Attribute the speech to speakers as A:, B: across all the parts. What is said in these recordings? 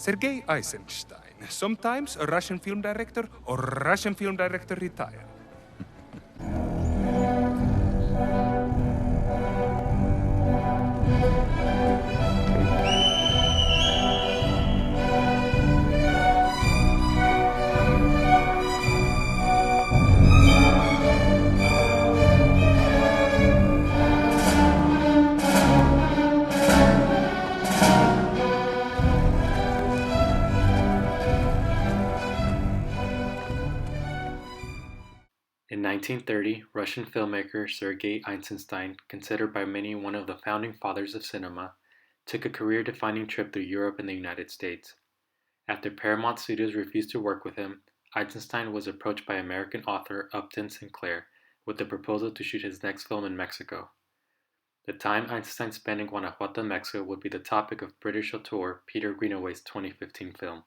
A: Sergei Eisenstein, sometimes a Russian film director or Russian film director retired.
B: In 1930, Russian filmmaker Sergei Eisenstein, considered by many one of the founding fathers of cinema, took a career-defining trip through Europe and the United States. After Paramount Studios refused to work with him, Eisenstein was approached by American author Upton Sinclair with the proposal to shoot his next film in Mexico. The time Eisenstein spent in Guanajuato, Mexico would be the topic of British auteur Peter Greenaway's 2015 film.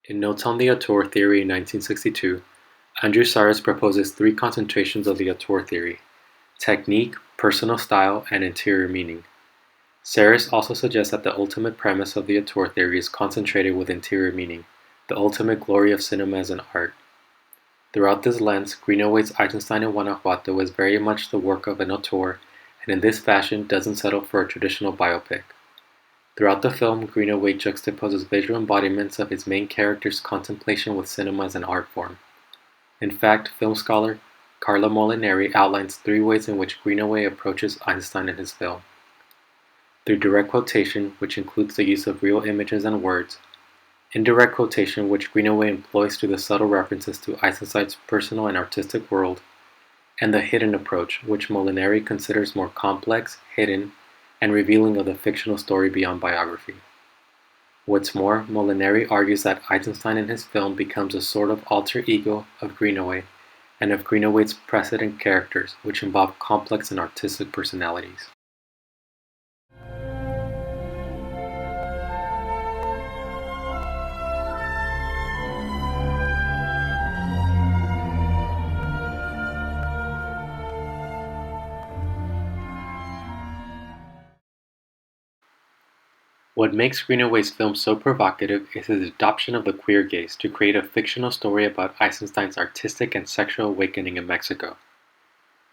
B: In Notes on the Auteur Theory in 1962, Andrew Sarris proposes three concentrations of the auteur theory: technique, personal style, and interior meaning. Sarris also suggests that the ultimate premise of the auteur theory is concentrated with interior meaning, the ultimate glory of cinema as an art. Throughout this lens, Greenaway's Eisenstein in Guanajuato is very much the work of an auteur, and in this fashion doesn't settle for a traditional biopic. Throughout the film, Greenaway juxtaposes visual embodiments of his main character's contemplation with cinema as an art form. In fact, film scholar Carla Molinari outlines three ways in which Greenaway approaches Einstein in his film. Through direct quotation, which includes the use of real images and words; indirect quotation, which Greenaway employs through the subtle references to Eisenstein's personal and artistic world; and the hidden approach, which Molinari considers more complex, hidden, and revealing of the fictional story beyond biography. What's more, Molinari argues that Eisenstein in his film becomes a sort of alter ego of Greenaway, and of Greenaway's precedent characters, which involve complex and artistic personalities. What makes Greenaway's film so provocative is his adoption of the queer gaze to create a fictional story about Eisenstein's artistic and sexual awakening in Mexico.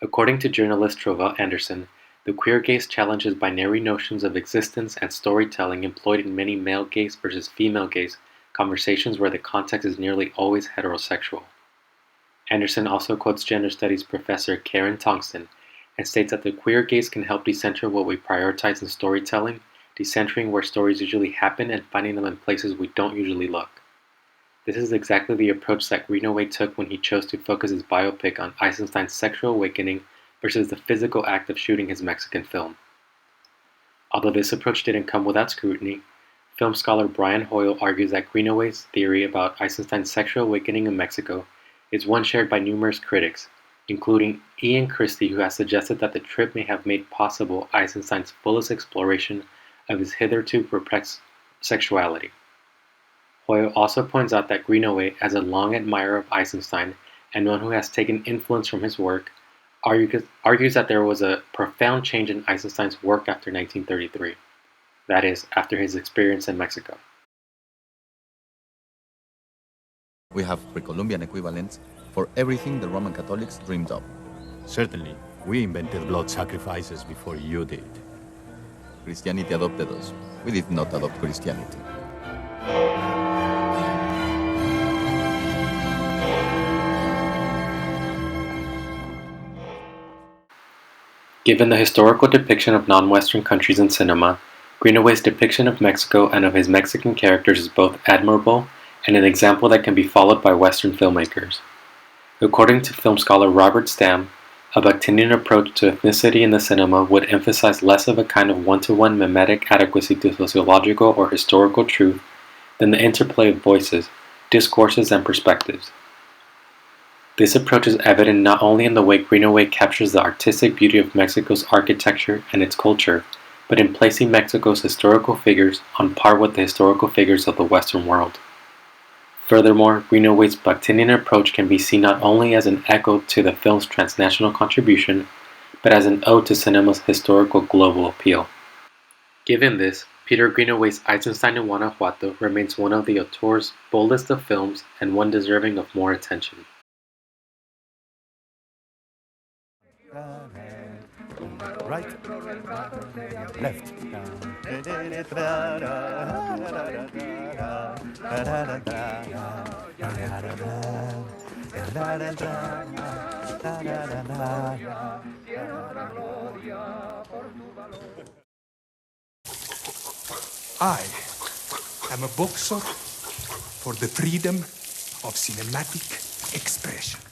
B: According to journalist Trovell Anderson, the queer gaze challenges binary notions of existence and storytelling employed in many male gaze versus female gaze conversations where the context is nearly always heterosexual. Anderson also quotes gender studies professor Karen Tongson and states that the queer gaze can help decenter what we prioritize in storytelling, decentering where stories usually happen and finding them in places we don't usually look. This is exactly the approach that Greenaway took when he chose to focus his biopic on Eisenstein's sexual awakening versus the physical act of shooting his Mexican film. Although this approach didn't come without scrutiny, film scholar Brian Hoyle argues that Greenaway's theory about Eisenstein's sexual awakening in Mexico is one shared by numerous critics, including Ian Christie, who has suggested that the trip may have made possible Eisenstein's fullest exploration of his hitherto perplexed sexuality. Hoyle also points out that Greenaway, as a long admirer of Eisenstein and one who has taken influence from his work, argues that there was a profound change in Eisenstein's work after 1933, that is, after his experience in Mexico.
C: We have pre-Columbian equivalents for everything the Roman Catholics dreamed of.
D: Certainly, we invented blood sacrifices before you did.
C: Christianity adopted us. We did not adopt Christianity.
B: Given the historical depiction of non-Western countries in cinema, Greenaway's depiction of Mexico and of his Mexican characters is both admirable and an example that can be followed by Western filmmakers. According to film scholar Robert Stamm, a Bakhtinian approach to ethnicity in the cinema would emphasize less of a kind of one-to-one mimetic adequacy to sociological or historical truth than the interplay of voices, discourses, and perspectives. This approach is evident not only in the way Greenaway captures the artistic beauty of Mexico's architecture and its culture, but in placing Mexico's historical figures on par with the historical figures of the Western world. Furthermore, Greenaway's Bakhtinian approach can be seen not only as an echo to the film's transnational contribution, but as an ode to cinema's historical global appeal. Given this, Peter Greenaway's Eisenstein in Guanajuato remains one of the auteur's boldest of films and one deserving of more attention.
D: Right, left.
A: I am a boxer for the freedom of cinematic expression.